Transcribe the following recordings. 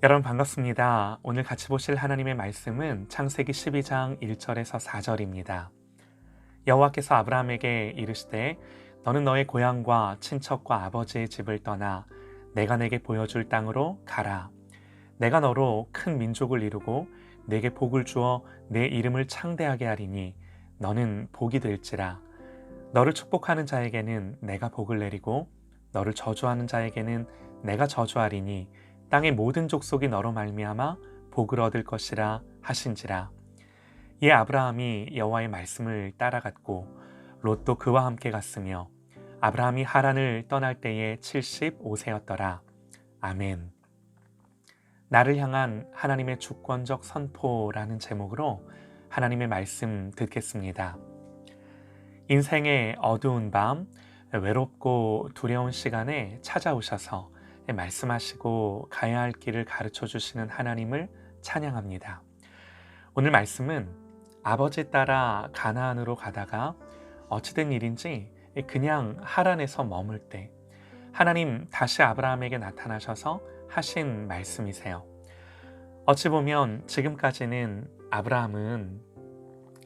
여러분 반갑습니다. 오늘 같이 보실 하나님의 말씀은 창세기 12장 1절에서 4절입니다. 여호와께서 아브라함에게 이르시되 너는 너의 고향과 친척과 아버지의 집을 떠나 내가 내게 보여줄 땅으로 가라. 내가 너로 큰 민족을 이루고 내게 복을 주어 내 이름을 창대하게 하리니 너는 복이 될지라. 너를 축복하는 자에게는 내가 복을 내리고 너를 저주하는 자에게는 내가 저주하리니 땅의 모든 족속이 너로 말미암아 복을 얻을 것이라 하신지라. 이에 아브라함이 여호와의 말씀을 따라갔고 롯도 그와 함께 갔으며 아브라함이 하란을 떠날 때에 75세였더라. 아멘. 나를 향한 하나님의 주권적 선포라는 제목으로 하나님의 말씀 듣겠습니다. 인생의 어두운 밤, 외롭고 두려운 시간에 찾아오셔서 말씀하시고 가야 할 길을 가르쳐 주시는 하나님을 찬양합니다. 오늘 말씀은 아버지 따라 가나안으로 가다가 어찌된 일인지 그냥 하란에서 머물 때 하나님 다시 아브라함에게 나타나셔서 하신 말씀이세요. 어찌 보면 지금까지는 아브라함은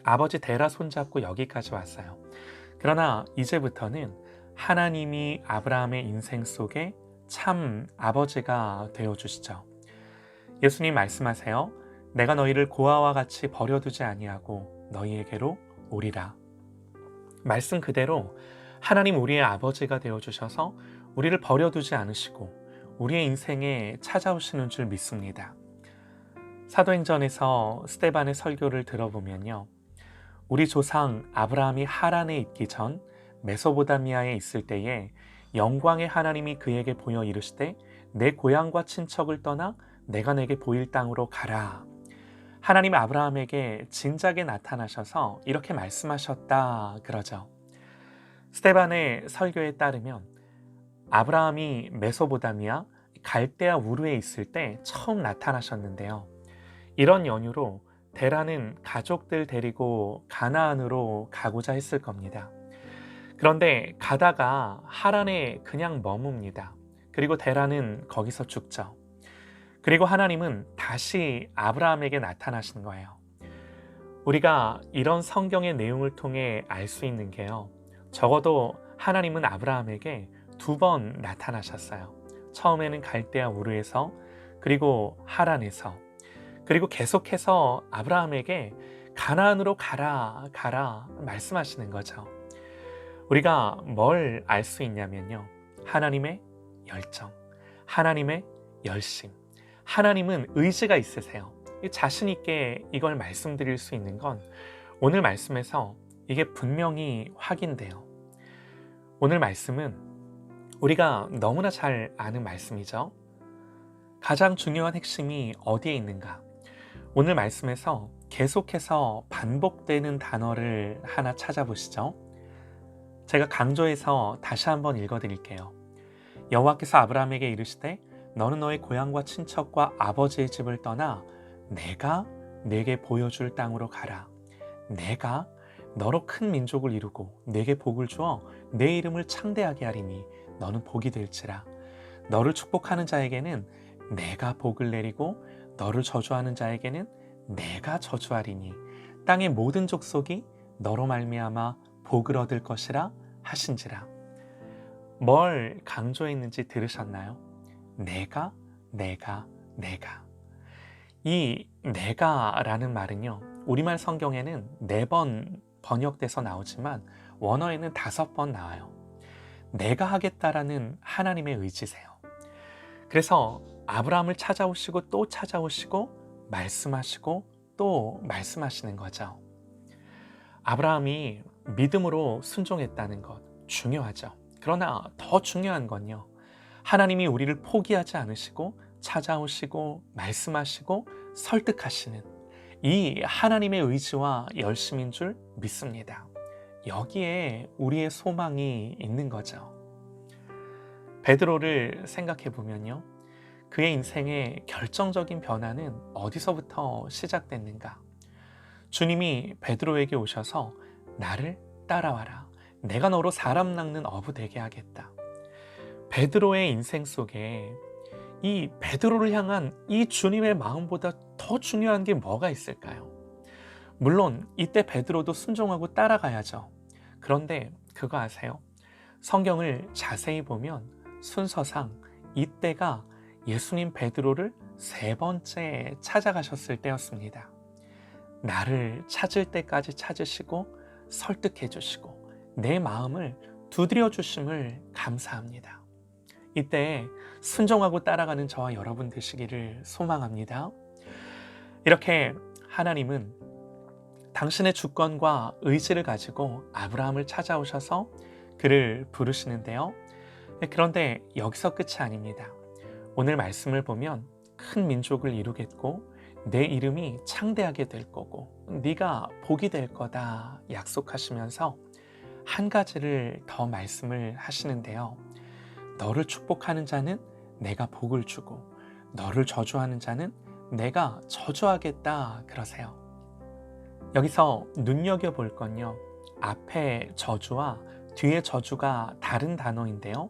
아버지 데라 손잡고 여기까지 왔어요. 그러나 이제부터는 하나님이 아브라함의 인생 속에 참 아버지가 되어주시죠. 예수님 말씀하세요. 내가 너희를 고아와 같이 버려두지 아니하고 너희에게로 오리라. 말씀 그대로 하나님 우리의 아버지가 되어주셔서 우리를 버려두지 않으시고 우리의 인생에 찾아오시는 줄 믿습니다. 사도행전에서 스데반의 설교를 들어보면요. 우리 조상 아브라함이 하란에 있기 전 메소보다미아에 있을 때에 영광의 하나님이 그에게 보여 이르시되 내 고향과 친척을 떠나 내가 내게 보일 땅으로 가라. 하나님 아브라함에게 진작에 나타나셔서 이렇게 말씀하셨다 그러죠. 스데반의 설교에 따르면 아브라함이 메소보다미아 갈대아 우르에 있을 때 처음 나타나셨는데요. 이런 연유로 데라는 가족들 데리고 가나안으로 가고자 했을 겁니다. 그런데 가다가 하란에 그냥 머뭅니다. 그리고 데라는 거기서 죽죠. 그리고 하나님은 다시 아브라함에게 나타나신 거예요. 우리가 이런 성경의 내용을 통해 알 수 있는 게요. 적어도 하나님은 아브라함에게 2번 나타나셨어요. 처음에는 갈대아 우르에서, 그리고 하란에서, 그리고 계속해서 아브라함에게 가나안으로 가라 말씀하시는 거죠. 우리가 뭘 알 수 있냐면요. 하나님의 열정, 하나님의 열심, 하나님은 의지가 있으세요. 자신 있게 이걸 말씀드릴 수 있는 건 오늘 말씀에서 이게 분명히 확인돼요. 오늘 말씀은 우리가 너무나 잘 아는 말씀이죠. 가장 중요한 핵심이 어디에 있는가? 오늘 말씀에서 계속해서 반복되는 단어를 하나 찾아보시죠. 제가 강조해서 다시 한번 읽어드릴게요. 여호와께서 아브라함에게 이르시되 너는 너의 고향과 친척과 아버지의 집을 떠나 내가 내게 보여줄 땅으로 가라. 내가 너로 큰 민족을 이루고 내게 복을 주어 내 이름을 창대하게 하리니 너는 복이 될지라. 너를 축복하는 자에게는 내가 복을 내리고 너를 저주하는 자에게는 내가 저주하리니 땅의 모든 족속이 너로 말미암아 복을 얻을 것이라 하신지라. 뭘 강조했는지 들으셨나요? 내가. 이 내가라는 말은요. 우리말 성경에는 4번 번역돼서 나오지만 원어에는 5번 나와요. 내가 하겠다라는 하나님의 의지세요. 그래서 아브라함을 찾아오시고 또 찾아오시고 말씀하시고 또 말씀하시는 거죠. 아브라함이 믿음으로 순종했다는 것 중요하죠. 그러나 더 중요한 건요. 하나님이 우리를 포기하지 않으시고 찾아오시고 말씀하시고 설득하시는 이 하나님의 의지와 열심인 줄 믿습니다. 여기에 우리의 소망이 있는 거죠. 베드로를 생각해 보면요. 그의 인생의 결정적인 변화는 어디서부터 시작됐는가? 주님이 베드로에게 오셔서 나를 따라와라. 내가 너로 사람 낚는 어부 되게 하겠다. 베드로의 인생 속에 이 베드로를 향한 이 주님의 마음보다 더 중요한 게 뭐가 있을까요? 물론 이때 베드로도 순종하고 따라가야죠. 그런데 그거 아세요? 성경을 자세히 보면 순서상 이때가 예수님 베드로를 세 번째 찾아가셨을 때였습니다. 나를 찾을 때까지 찾으시고 설득해 주시고 내 마음을 두드려 주심을 감사합니다. 이때 순종하고 따라가는 저와 여러분 되시기를 소망합니다. 이렇게 하나님은 당신의 주권과 의지를 가지고 아브라함을 찾아오셔서 그를 부르시는데요. 그런데 여기서 끝이 아닙니다. 오늘 말씀을 보면 큰 민족을 이루겠고 내 이름이 창대하게 될 거고 네가 복이 될 거다 약속하시면서 한 가지를 더 말씀을 하시는데요. 너를 축복하는 자는 내가 복을 주고 너를 저주하는 자는 내가 저주하겠다 그러세요. 여기서 눈여겨볼 건요. 앞에 저주와 뒤에 저주가 다른 단어인데요.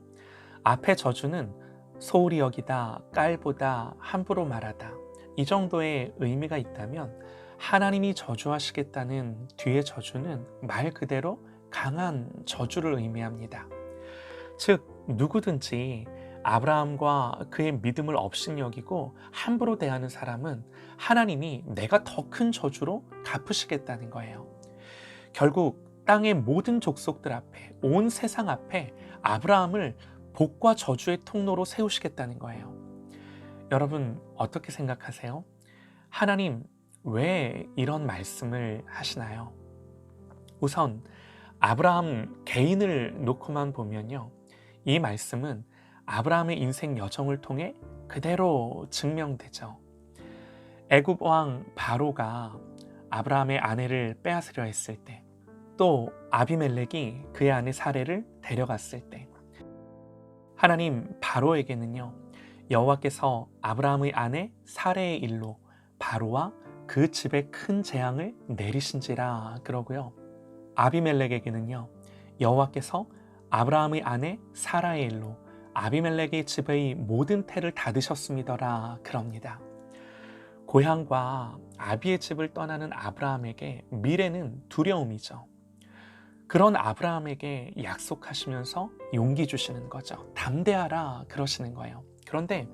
앞에 저주는 소홀히 여기다, 깔보다, 함부로 말하다 이 정도의 의미가 있다면 하나님이 저주하시겠다는 뒤의 저주는 말 그대로 강한 저주를 의미합니다. 즉 누구든지 아브라함과 그의 믿음을 업신여기고 함부로 대하는 사람은 하나님이 내가 더 큰 저주로 갚으시겠다는 거예요. 결국 땅의 모든 족속들 앞에 온 세상 앞에 아브라함을 복과 저주의 통로로 세우시겠다는 거예요. 여러분 어떻게 생각하세요? 하나님 왜 이런 말씀을 하시나요? 우선 아브라함 개인을 놓고만 보면요. 이 말씀은 아브라함의 인생 여정을 통해 그대로 증명되죠. 애굽 왕 바로가 아브라함의 아내를 빼앗으려 했을 때, 또 아비멜렉이 그의 아내 사레를 데려갔을 때, 하나님 바로에게는요, 여호와께서 아브라함의 아내 사레의 일로 바로와 그 집에 큰 재앙을 내리신지라 그러고요. 아비멜렉에게는요, 여호와께서 아브라함의 아내 사라의 일로 아비멜렉의 집의 모든 태를 닫으셨음이더라 그럽니다. 고향과 아비의 집을 떠나는 아브라함에게 미래는 두려움이죠. 그런 아브라함에게 약속하시면서 용기 주시는 거죠. 담대하라 그러시는 거예요. 그런데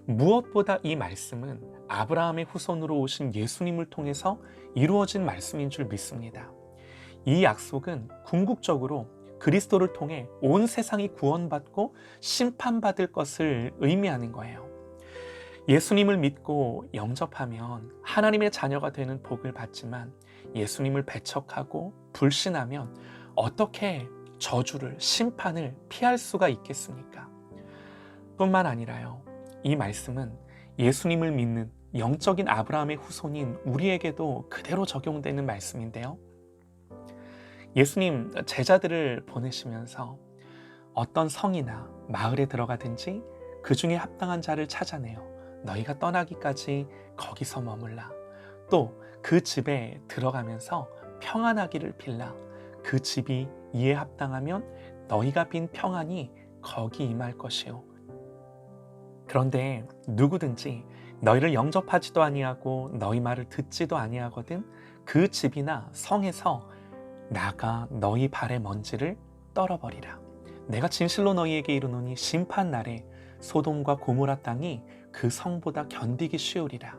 무엇보다 이 말씀은 아브라함의 후손으로 오신 예수님을 통해서 이루어진 말씀인 줄 믿습니다. 이 약속은 궁극적으로 그리스도를 통해 온 세상이 구원받고 심판받을 것을 의미하는 거예요. 예수님을 믿고 영접하면 하나님의 자녀가 되는 복을 받지만 예수님을 배척하고 불신하면 어떻게 저주를, 심판을 피할 수가 있겠습니까? 뿐만 아니라요. 이 말씀은 예수님을 믿는 영적인 아브라함의 후손인 우리에게도 그대로 적용되는 말씀인데요. 예수님 제자들을 보내시면서 어떤 성이나 마을에 들어가든지 그 중에 합당한 자를 찾아내어 너희가 떠나기까지 거기서 머물라. 또 그 집에 들어가면서 평안하기를 빌라. 그 집이 이에 합당하면 너희가 빈 평안이 거기 임할 것이요. 그런데 누구든지 너희를 영접하지도 아니하고 너희 말을 듣지도 아니하거든 그 집이나 성에서 나가 너희 발의 먼지를 떨어버리라. 내가 진실로 너희에게 이르노니 심판 날에 소돔과 고모라 땅이 그 성보다 견디기 쉬우리라.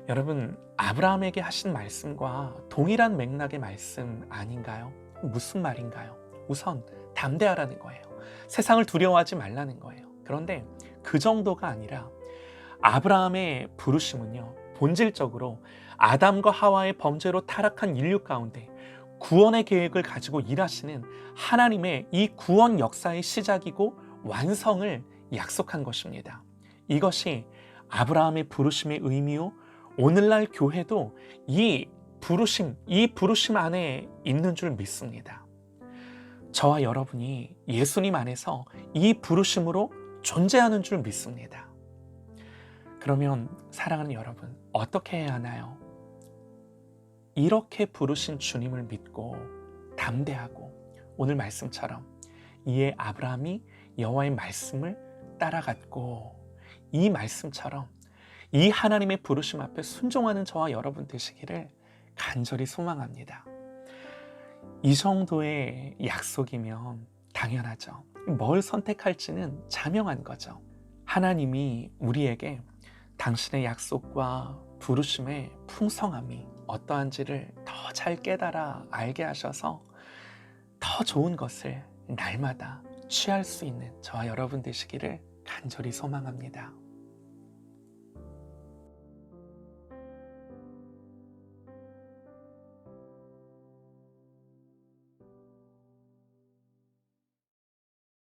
여러분 아브라함에게 하신 말씀과 동일한 맥락의 말씀 아닌가요? 무슨 말인가요? 우선 담대하라는 거예요. 세상을 두려워하지 말라는 거예요. 그런데 그 정도가 아니라 아브라함의 부르심은요, 본질적으로 아담과 하와의 범죄로 타락한 인류 가운데 구원의 계획을 가지고 일하시는 하나님의 이 구원 역사의 시작이고 완성을 약속한 것입니다. 이것이 아브라함의 부르심의 의미요, 오늘날 교회도 이 부르심 안에 있는 줄 믿습니다. 저와 여러분이 예수님 안에서 이 부르심으로 존재하는 줄 믿습니다. 그러면 사랑하는 여러분, 어떻게 해야 하나요? 이렇게 부르신 주님을 믿고 담대하고 오늘 말씀처럼 이에 아브라함이 여호와의 말씀을 따라갔고 이 말씀처럼 이 하나님의 부르심 앞에 순종하는 저와 여러분 되시기를 간절히 소망합니다. 이 정도의 약속이면 당연하죠. 뭘 선택할지는 자명한 거죠. 하나님이 우리에게 당신의 약속과 부르심의 풍성함이 어떠한지를 더 잘 깨달아 알게 하셔서 더 좋은 것을 날마다 취할 수 있는 저와 여러분 되시기를 간절히 소망합니다.